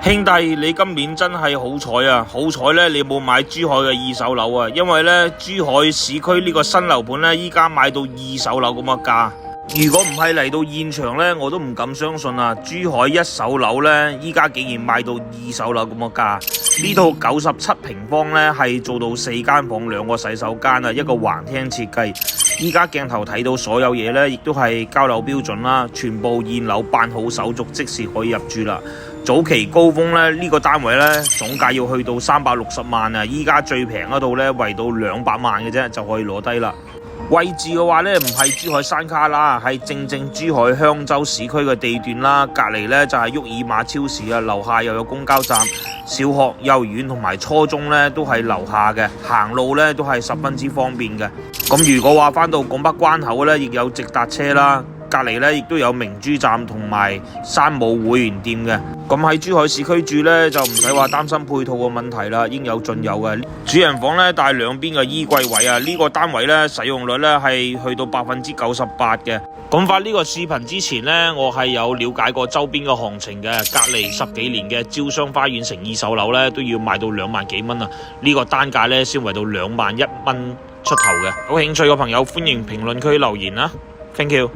兄弟，你今年真係好彩啊！好彩咧，你冇買珠海嘅二手樓啊，因為咧珠海市區呢個新樓盤咧，依家賣到二手樓咁嘅價。如果唔係嚟到現場咧，我都唔敢相信啊！珠海一手樓咧，依家竟然賣到二手樓咁嘅價。呢套97平方咧，係做到4間房2個洗手間啊，一個橫廳設計。依家鏡頭睇到所有嘢咧，亦都係交樓標準啦，全部現樓辦好手續，即時可以入住啦。早期高峰咧，呢個單位咧總價要去到360萬啊！依家最平嗰度咧，圍到200萬嘅啫，就可以攞低啦。位置嘅話咧，唔係珠海山卡啦，係正珠海香洲市區嘅地段啦。隔離咧就係沃爾瑪超市啊，樓下又有公交站、小學、幼兒園同埋初中咧都係樓下嘅，行路咧都係十分之方便嘅。咁如果話返到拱北關口咧，亦有直達車啦。隔離咧亦都有明珠站同埋山姆會員店嘅。咁喺珠海市區住咧就唔使話擔心配套嘅問題啦，應有盡有嘅。主人房咧帶兩邊嘅衣櫃位啊，呢個單位咧使用率咧係去到98%嘅。咁發呢個視頻之前咧，我係有了解過周邊嘅行情嘅，隔離10幾年嘅招商花園城二手樓咧都要賣到2萬幾蚊啊，呢個單價咧先為到2萬1蚊出頭嘅。有興趣嘅朋友歡迎評論區留言啦，thank you。